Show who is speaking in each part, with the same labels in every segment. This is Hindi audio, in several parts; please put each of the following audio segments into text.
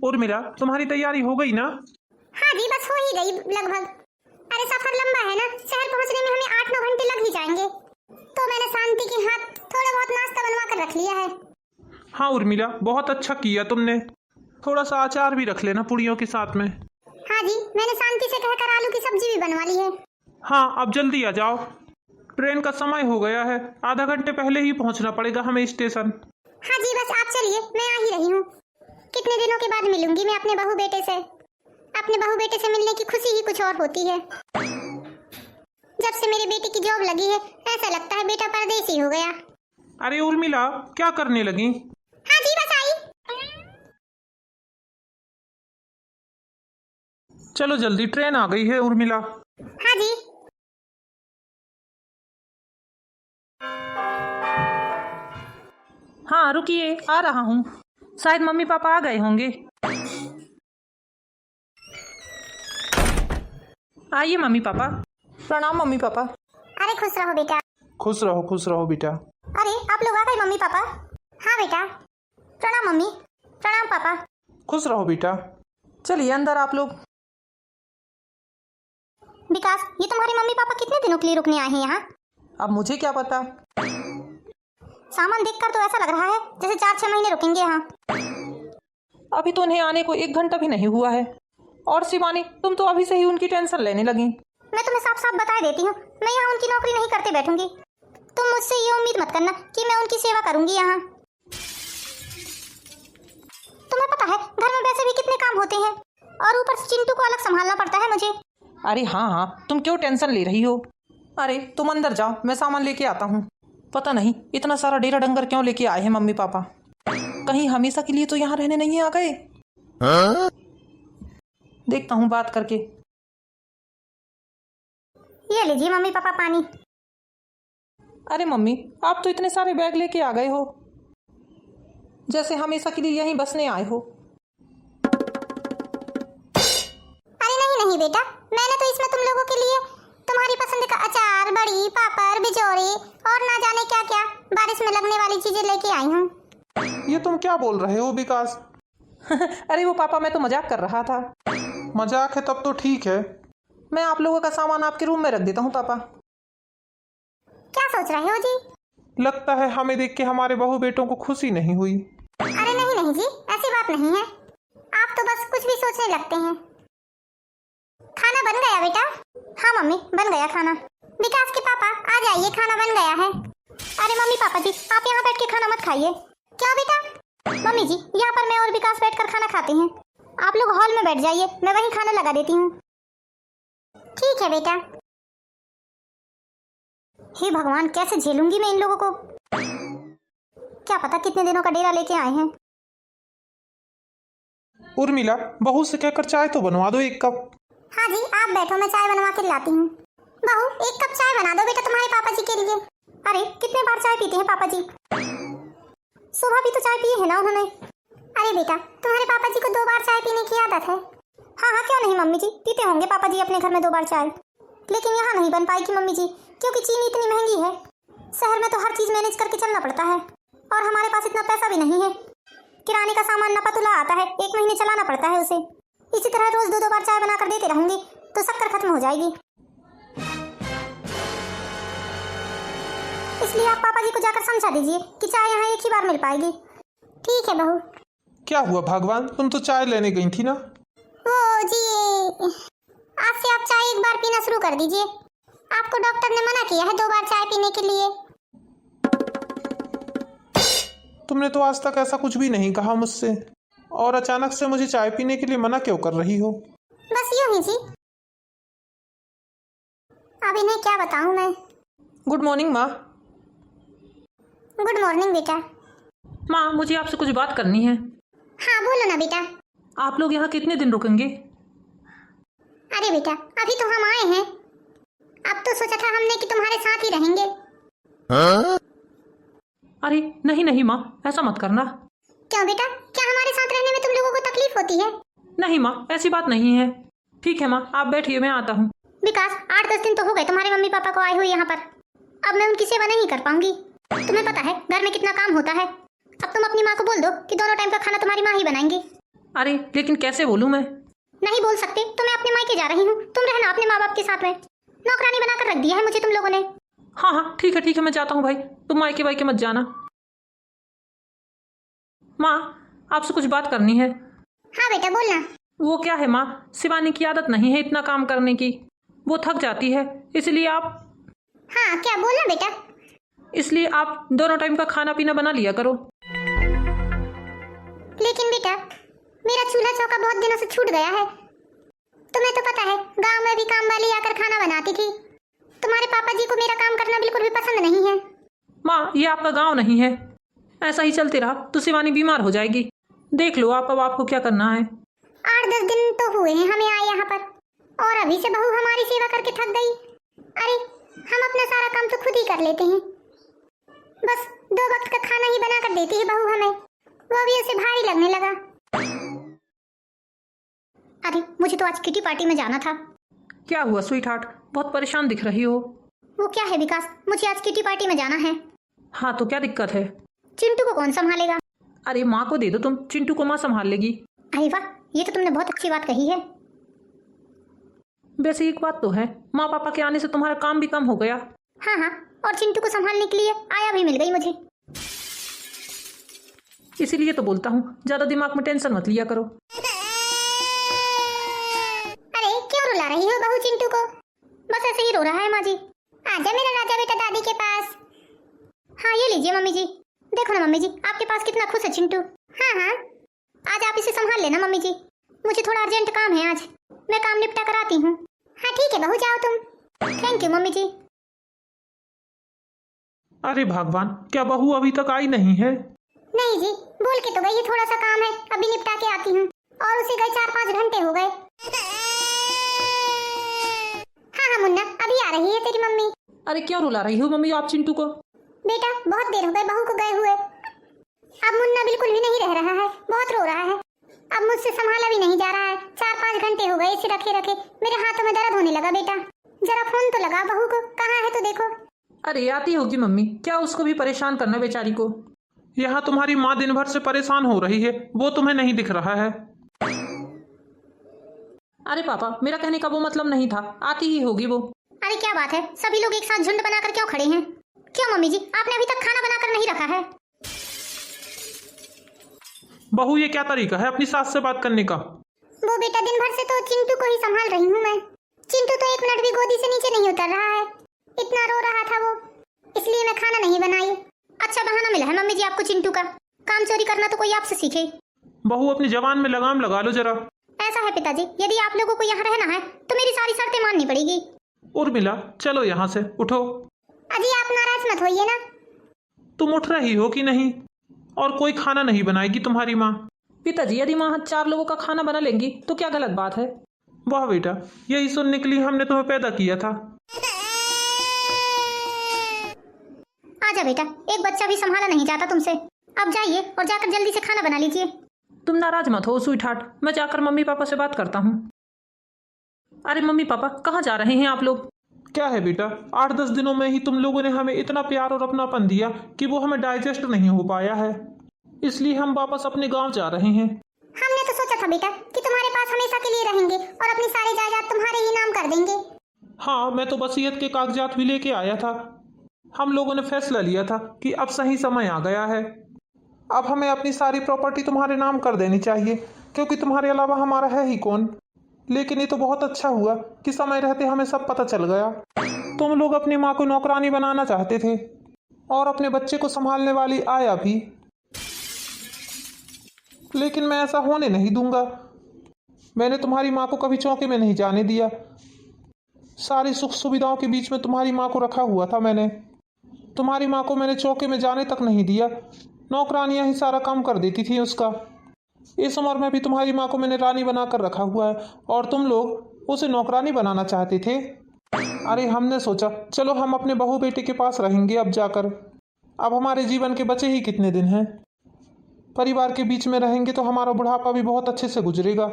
Speaker 1: उर्मिला, तुम्हारी तैयारी हो गई ना?
Speaker 2: हाँ जी, बस हो ही गई लगभग। अरे सफर लंबा है ना, शहर पहुंचने में हमें 8-9 घंटे लग ही जाएंगे। तो मैंने शांति के हाथ थोड़ा बहुत नाश्ता बनवा कर रख लिया है।
Speaker 1: हाँ उर्मिला, बहुत अच्छा किया तुमने। थोड़ा सा अचार भी रख लेना पुड़ियों के साथ में।
Speaker 2: हाँ जी, मैंने शांति से कहकर आलू की सब्जी भी बनवा ली है।
Speaker 1: हाँ, अब जल्दी आ जाओ, ट्रेन का समय हो गया है। आधा घंटे पहले ही पहुंचना पड़ेगा हमें स्टेशन।
Speaker 2: हाँ जी, बस आप चलिए, मैं आ ही रही हूँ। कितने दिनों के बाद मिलूंगी मैं अपने बहू बेटे से। अपने बहू बेटे से मिलने की खुशी ही कुछ और होती है। जब से मेरे बेटे की जॉब लगी है, ऐसा लगता है बेटा परदेसी हो गया।
Speaker 1: अरे उर्मिला, क्या करने लगी?
Speaker 2: हाँ जी, बस आई।
Speaker 1: चलो जल्दी, ट्रेन आ गई है उर्मिला।
Speaker 2: हाँ जी।
Speaker 3: हाँ रुकिए, आ रहा हूँ। शायद मम्मी पापा आ गए होंगे। आइए मम्मी पापा। प्रणाम मम्मी पापा।
Speaker 2: अरे खुश रहो बेटा।
Speaker 1: खुश रहो बेटा।
Speaker 2: अरे आप लोग आ गए मम्मी पापा? हाँ बेटा। प्रणाम मम्मी। प्रणाम पापा।
Speaker 1: खुश रहो बेटा।
Speaker 3: चलिए अंदर आप लोग।
Speaker 2: विकास, ये तुम्हारे मम्मी पापा कितने दिनों के लिए रुकने आए हैं यहाँ?
Speaker 3: अब मुझे क्या पता।
Speaker 2: सामान देखकर तो ऐसा लग रहा है जैसे 4-6 महीने रुकेंगे यहाँ।
Speaker 3: अभी तो उन्हें आने को 1 घंटा भी नहीं हुआ है। और शिवानी, तुम तो अभी से ही उनकी टेंशन लेने लगी।
Speaker 2: मैं तुम्हें साफ साफ बता देती हूँ, मैं यहाँ उनकी नौकरी नहीं करते बैठूंगी। तुम मुझसे ये उम्मीद मत करना कि मैं उनकी सेवा करूंगी यहाँ। तुम्हें पता है घर में वैसे भी कितने काम होते हैं, और ऊपर से चिंटू को अलग संभालना पड़ता है मुझे।
Speaker 3: अरे हाँ, तुम क्यों टेंशन ले रही हो? अरे तुम अंदर जाओ, मैं सामान लेके आता हूँ। पता नहीं इतना सारा डेरा डंगर क्यों लेके आए हैं मम्मी पापा। कहीं हमेशा के लिए तो यहाँ रहने नहीं आ गए? देखता हूँ बात करके।
Speaker 2: ये लीजिए मम्मी पापा पानी।
Speaker 3: अरे मम्मी, आप तो इतने सारे बैग लेके आ गए हो, जैसे हमेशा के लिए यहीं बसने आए हो।
Speaker 2: अरे नहीं बेटा, मैंने तो इसमें तुम लोगों के लिए तुम्हारी पसंद का अचार, बड़ी, पापड़, बिजोरी और ना जाने क्या क्या बारिश में लगने वाली चीजें लेके आई हूँ।
Speaker 1: ये तुम क्या बोल रहे हो विकास?
Speaker 3: अरे वो पापा, मैं तो मजाक कर रहा था।
Speaker 1: मजाक है तब तो ठीक है।
Speaker 3: मैं आप लोगों का सामान आपके रूम में रख देता हूँ पापा।
Speaker 2: क्या सोच रहे हो जी?
Speaker 1: लगता है हमें देख के हमारे बहू बेटों को खुशी नहीं हुई।
Speaker 2: अरे नहीं जी, ऐसी बात नहीं है। आप तो बस कुछ भी सोचने लगते हैं। खाना बन गया बेटा? हाँ मम्मी, बन गया खाना। विकास के पापा आ जाइए, खाना बन गया है। अरे मम्मी पापा जी, आप यहाँ बैठ के खाना मत खाइए। क्यों बेटा? मम्मी जी, यहाँ पर मैं और विकास बैठकर खाना खाते हैं। आप लोग हॉल में बैठ जाइए, मैं वहीं खाना लगा देती हूँ। ठीक है बेटा। हे भगवान, कैसे झेलूंगी मैं इन लोगों को? क्या पता कितने दिनों का डेरा लेके आए हैं।
Speaker 1: उर्मिला, बहू से कहकर चाय तो बनवा दो 1 कप।
Speaker 2: हाँ जी, आप बैठो, मैं चाय बनवा के लाती हूँ। बहू, 1 कप चाय बना दो बेटा तुम्हारे पापा जी के लिए। अरे कितने बार चाय पीते हैं पापा जी? सुबह भी तो चाय पिए है ना उन्होंने। अरे बेटा, तुम्हारे पापा जी को 2 बार चाय पीने की आदत है। हाँ, क्यों नहीं मम्मी जी, पीते होंगे पापा जी अपने घर में 2 बार चाय। लेकिन यहाँ नहीं बन पाएगी मम्मी जी, क्योंकि चीनी इतनी महंगी है। शहर में तो हर चीज मैनेज करके चलना पड़ता है, और हमारे पास इतना पैसा भी नहीं है। किराने का सामान नपा-तुला आता है, 1 महीने चलाना पड़ता है उसे। इसी तरह रोज 2-2 बार चाय बनाकर देते रहूंगी तो शक्कर खत्म हो जाएगी। इसलिए आप पापा जी को जाकर समझा दीजिए कि चाय यहाँ 1 ही बार मिल पाएगी। ठीक है बहू।
Speaker 1: क्या हुआ भगवान, तुम तो चाय लेने गई थी ना?
Speaker 2: ओ जी, आज से आप चाय 1 बार पीना शुरू कर दीजिए। आपको डॉक्टर ने मना किया है 2 बार चाय पीने के लिए।
Speaker 1: तुमने तो आज तक ऐसा कुछ भी नहीं कहा मुझसे, और अचानक से मुझे चाय पीने के लिए मना क्यों कर रही हो?
Speaker 2: बस यूं ही जी। अब इन्हें क्या बताऊं मैं।
Speaker 3: गुड मॉर्निंग माँ।
Speaker 2: गुड मॉर्निंग बेटा।
Speaker 3: माँ, मुझे आपसे कुछ बात करनी है।
Speaker 2: हाँ बोलो ना बेटा।
Speaker 3: आप लोग यहाँ कितने दिन रुकेंगे?
Speaker 2: अरे बेटा, अभी तो हम आए हैं। अब तो सोचा था हमने कि तुम्हारे साथ ही रहेंगे।
Speaker 3: अरे नहीं माँ, ऐसा मत करना।
Speaker 2: क्यों बेटा, क्या हमारे साथ रहने में तुम लोगों को तकलीफ होती है?
Speaker 3: नहीं माँ, ऐसी बात नहीं है। ठीक है माँ, आप बैठिए, मैं आता हूँ।
Speaker 2: विकास, 8-10 दिन तो हो गए तुम्हारे मम्मी पापा को आए हुए यहाँ पर। अब मैं उनकी सेवा नहीं कर पाऊंगी। तुम्हें पता है घर में कितना काम होता है। अब तुम अपनी माँ को बोल दो कि दोनों टाइम का खाना तुम्हारी माँ ही बनाएंगी।
Speaker 3: अरे लेकिन कैसे बोलूँ मैं?
Speaker 2: नहीं बोल सकते तो मैं अपने मायके जा रही हूँ, तुम रहना अपने माँ बाप के साथ में। नौकरानी बनाकर रख दिया है मुझे तुम लोगों ने।
Speaker 3: हाँ हाँ ठीक है मैं जाता हूँ भाई, तुम मायके वायके मत जाना। माँ आपसे कुछ बात करनी है।
Speaker 2: हाँ बेटा बोलना।
Speaker 3: वो क्या है माँ, शिवानी की आदत नहीं है इतना काम करने की, वो थक जाती है, इसलिए आप
Speaker 2: हाँ क्या बोलना बेटा।
Speaker 3: इसलिए आप दोनों टाइम का खाना पीना बना लिया करो।
Speaker 2: लेकिन बेटा मेरा चूल्हा चौका बहुत दिनों से छूट गया है, तुम्हें तो पता है गांव में भी काम वाली आकर खाना बनाती थी। तुम्हारे पापा जी को मेरा काम करना बिल्कुल भी पसंद नहीं है।
Speaker 3: माँ ये आपका गांव नहीं है, ऐसा ही चलते रहा तो शिवानी बीमार हो जाएगी। देख लो आप, अब आपको क्या करना है।
Speaker 2: 8-10 दिन तो हुए हैं हमें आए यहाँ पर, और अभी से बहू हमारी सेवा करके थक गई। अरे हम अपना सारा काम तो खुद ही कर लेते हैं, बस 2 वक्त का खाना ही बना कर देती है बहू हमें, वो भी उसे भारी लगने लगा। अरे मुझे तो आज किटी पार्टी में जाना था।
Speaker 3: क्या हुआ स्वीट हार्ट, बहुत परेशान दिख रही हो।
Speaker 2: वो क्या है विकास, मुझे आज किटी पार्टी में जाना है।
Speaker 3: हाँ तो क्या दिक्कत है?
Speaker 2: चिंटू को कौन संभालेगा?
Speaker 3: अरे माँ को दे दो तुम, चिंटू को माँ संभाल लेगी।
Speaker 2: अरे वाह, ये तो तुमने बहुत अच्छी बात कही है।
Speaker 3: वैसे एक बात तो है, माँ पापा के आने से तुम्हारा काम भी कम हो गया।
Speaker 2: हाँ हाँ, और चिंटू को संभालने के लिए आया भी मिल गई मुझे।
Speaker 3: इसीलिए तो बोलता हूँ ज्यादा दिमाग में टेंशन मत लिया करो।
Speaker 2: अरे क्यों रुला रही हो बहू चिंटू को? बस ऐसे ही रो रहा है माँ जी। आजा मेरा राजा बेटा दादी के पास। हाँ ये लीजिए मम्मी जी, देखो ना मम्मी जी आपके पास कितना खुश है चिंटू। हाँ हाँ आज आप इसे संभाल लेना मम्मी जी, मुझे थोड़ा अर्जेंट काम है आज, मैं काम निपटा कर आती हूँ। हाँ ठीक है बहू जाओ तुम। थैंक यू मम्मी जी।
Speaker 1: अरे भगवान, क्या बहू अभी तक आई नहीं है?
Speaker 2: नहीं जी, बोल के तो गई है थोड़ा सा काम है अभी निपटा के आती हूँ, और उसे गए 4-5 घंटे हो गए। हाँ हाँ मुन्ना अभी आ रही है तेरी मम्मी।
Speaker 3: अरे क्यों रुला रही हो मम्मी आप चिंटू को?
Speaker 2: बेटा बहुत देर हो गए बहू को गए हुए, अब मुन्ना बिल्कुल भी नहीं रह रहा है, बहुत रो रहा है, अब मुझसे संभाला भी नहीं जा रहा है। 4-5 घंटे हो गए इसे रखे रखे, मेरे हाथों में दर्द होने लगा। बेटा जरा फोन तो लगा बहू को, कहाँ है तो देखो।
Speaker 3: अरे आती होगी मम्मी, क्या उसको भी परेशान करना बेचारी को।
Speaker 1: यहाँ तुम्हारी माँ दिन भर से परेशान हो रही है, वो तुम्हें नहीं दिख रहा है?
Speaker 3: अरे पापा मेरा कहने का वो मतलब नहीं था, आती ही होगी वो।
Speaker 2: अरे क्या बात है, सभी लोग एक साथ झुंड बनाकर क्यों खड़े हैं? क्यों मम्मी जी आपने अभी तक खाना बनाकर नहीं रखा है?
Speaker 1: बहू ये क्या तरीका है अपनी सास से बात करने का?
Speaker 2: वो बेटा दिन भर से तो चिंटू को ही संभाल रही हूँ मैं, चिंटू तो 1 मिनट भी गोदी से नीचे नहीं उतर रहा है, इतना रो रहा था वो, इसलिए मैं खाना नहीं बनाई। अच्छा बहाना मिला है मम्मी जी आपको चिंटू का, काम चोरी करना तो कोई आपसे सीखे।
Speaker 1: बहू अपनी जबान में लगाम लगा लो जरा।
Speaker 2: ऐसा है पिताजी, यदि आप लोगों को यहाँ रहना है तो मेरी सारी शर्तें माननी पड़ेगी।
Speaker 1: उर्मिला चलो यहाँ से, उठो।
Speaker 2: अजी आप नाराज मत होइए ना।
Speaker 1: तुम उठ रही हो कि नहीं? और कोई खाना नहीं बनाएगी तुम्हारी माँ?
Speaker 3: पिताजी यदि माँ 4 लोगों का खाना बना लेंगी तो क्या गलत बात है?
Speaker 1: वाह बेटा, यही सुनने के लिए हमने तुम्हें पैदा किया था।
Speaker 2: आजा बेटा, एक बच्चा भी संभाला नहीं जाता तुमसे, अब जाइए और जाकर जल्दी से खाना बना लीजिए।
Speaker 3: तुम नाराज मत हो स्वीट हार्ट, मैं जाकर मम्मी पापा से बात करता हूँ। अरे मम्मी पापा कहाँ जा रहे हैं आप लोग?
Speaker 1: क्या है बेटा, 8-10 दिनों में ही तुम लोगों ने हमें इतना प्यार और अपनापन दिया कि वो हमें डाइजेस्ट नहीं हो पाया है, इसलिए हम वापस अपने गांव जा रहे हैं।
Speaker 2: हमने तो सोचा था बेटा कि तुम्हारे पास हमेशा के लिए रहेंगे और अपनी सारी जायदाद तुम्हारे ही नाम कर देंगे।
Speaker 1: हाँ मैं तो वसीयत के कागजात भी लेके आया था। हम लोगों ने फैसला लिया था कि अब सही समय आ गया है, अब हमें अपनी सारी प्रॉपर्टी तुम्हारे नाम कर देनी चाहिए, क्योंकि तुम्हारे अलावा हमारा है ही कौन। लेकिन ये तो बहुत अच्छा हुआ कि समय रहते हमें सब पता चल गया। तुम लोग अपनी माँ को नौकरानी बनाना चाहते थे और अपने बच्चे को संभालने वाली आया भी, लेकिन मैं ऐसा होने नहीं दूंगा। मैंने तुम्हारी माँ को कभी चौके में नहीं जाने दिया, सारी सुख सुविधाओं के बीच में तुम्हारी माँ को रखा हुआ था मैंने। तुम्हारी माँ को मैंने चौके में जाने तक नहीं दिया, नौकरानियाँ ही सारा काम कर देती थी उसका। इस उम्र में भी तुम्हारी माँ को मैंने रानी बनाकर रखा हुआ है और तुम लोग उसे नौकरानी बनाना चाहते थे। अरे हमने सोचा चलो हम अपने बहू बेटे के पास रहेंगे अब जाकर। अब हमारे जीवन के बचे ही कितने दिन हैं, परिवार के बीच में रहेंगे तो हमारा बुढ़ापा भी बहुत अच्छे से गुजरेगा।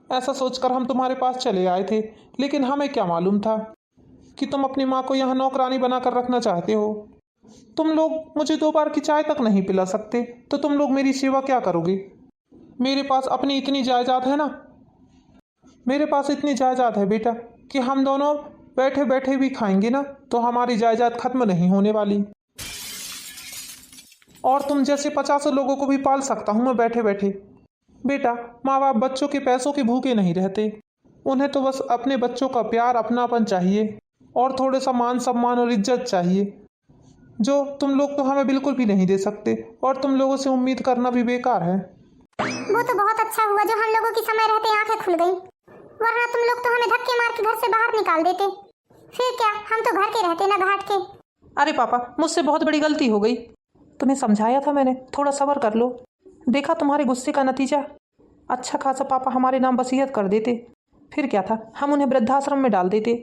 Speaker 1: ऐसा सोचकर हम तुम्हारे पास चले आए थे, लेकिन हमें क्या मालूम था कि तुम अपनी माँ को यहाँ नौकरानी बनाकर रखना चाहते हो। तुम लोग मुझे 2 बार की चाय तक नहीं पिला सकते तो तुम लोग मेरी सेवा क्या करोगे? मेरे पास अपनी इतनी जायदाद है ना, मेरे पास इतनी जायदाद है बेटा कि हम दोनों बैठे बैठे भी खाएंगे ना तो हमारी जायदाद खत्म नहीं होने वाली। और तुम जैसे 50 लोगों को भी पाल सकता हूँ मैं बैठे बैठे। बेटा, माँ बाप बच्चों के पैसों के भूखे नहीं रहते, उन्हें तो बस अपने बच्चों का प्यार अपनापन चाहिए और थोड़ा सा मान सम्मान और इज्जत चाहिए, जो तुम लोग तो हमें बिल्कुल भी नहीं दे सकते और तुम लोगों से उम्मीद करना भी बेकार है।
Speaker 2: वो तो बहुत अच्छा हुआ जो हम लोगों की समय रहते आंखें खुल गई, वरना तुम लोग तो हमें धक्के मार के घर से बाहर निकाल देते। फिर क्या, हम तो घर के रहते ना घाट के।
Speaker 3: अरे पापा, मुझसे बहुत बड़ी गलती हो गई। तुम्हें समझाया था मैंने, थोड़ा सब्र कर लो। देखा तुम्हारे गुस्से का नतीजा। अच्छा खासा पापा हमारे नाम वसीयत कर देते, फिर क्या था, हम उन्हें वृद्धाश्रम में डाल देते।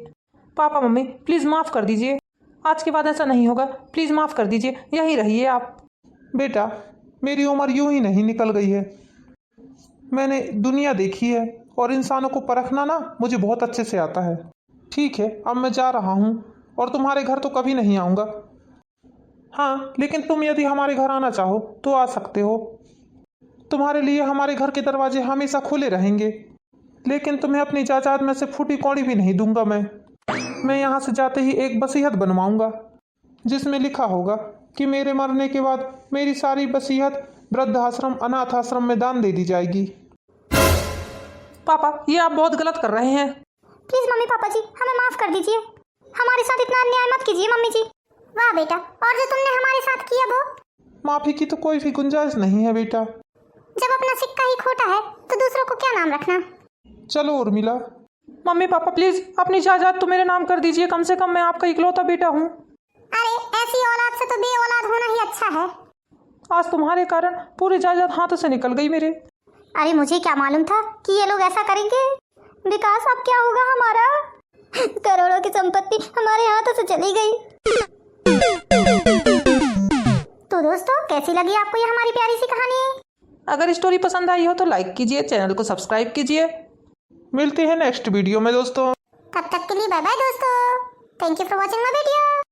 Speaker 3: पापा मम्मी प्लीज़ माफ़ कर दीजिए, आज के बाद ऐसा नहीं होगा, प्लीज़ माफ़ कर दीजिए, यहीं रहिए आप।
Speaker 1: बेटा, मेरी उम्र यूं ही नहीं निकल गई है, मैंने दुनिया देखी है और इंसानों को परखना ना मुझे बहुत अच्छे से आता है। ठीक है, अब मैं जा रहा हूँ और तुम्हारे घर तो कभी नहीं आऊँगा। हाँ, लेकिन तुम यदि हमारे घर आना चाहो तो आ सकते हो। तुम्हारे लिए हमारे घर के दरवाजे हमेशा खुले रहेंगे, लेकिन तुम्हें अपनी जायदाद में से फूटी कौड़ी भी नहीं दूंगा। मैं यहाँ से जाते ही एक वसीयत बनवाऊंगा जिसमें लिखा होगा कि मेरे मरने के बाद मेरी सारी वसीयत वृद्धाश्रम अनाथ आश्रम में दान दे दी जाएगी।
Speaker 3: पापा, ये आप बहुत गलत कर रहे हैं।
Speaker 2: प्लीज मम्मी पापा जी, हमें माफ कर दीजिए, हमारे साथ इतना अन्याय मत कीजिए मम्मी जी। वाह बेटा, और जो तुमने हमारे साथ किया वो।
Speaker 1: माफी की तो कोई भी गुंजाइश नहीं है बेटा।
Speaker 2: जब अपना सिक्का ही खोटा है तो दूसरों को क्या नाम रखना।
Speaker 1: चलो उर्मिला।
Speaker 3: मम्मी पापा प्लीज़ अपनी जायदाद तो मेरे नाम कर दीजिए, कम से कम मैं आपका इकलौता बेटा हूँ।
Speaker 2: अरे ऐसी औलाद से तो बे औलाद होना ही अच्छा है।
Speaker 3: आज तुम्हारे कारण पूरी जायदाद हाथों से निकल गई मेरे।
Speaker 2: अरे मुझे क्या मालूम था कि ये लोग ऐसा करेंगे। विकास, अब क्या होगा हमारा? करोड़ों की संपत्ति हमारे हाथों से चली गई। तो दोस्तों, कैसी लगी आपको ये हमारी प्यारी सी कहानी?
Speaker 3: अगर स्टोरी पसंद आई हो तो लाइक कीजिए, चैनल को सब्सक्राइब कीजिए।
Speaker 1: मिलते हैं नेक्स्ट वीडियो में दोस्तों।
Speaker 2: तब तक के लिए बाय बाय दोस्तों। Thank you for watching my video.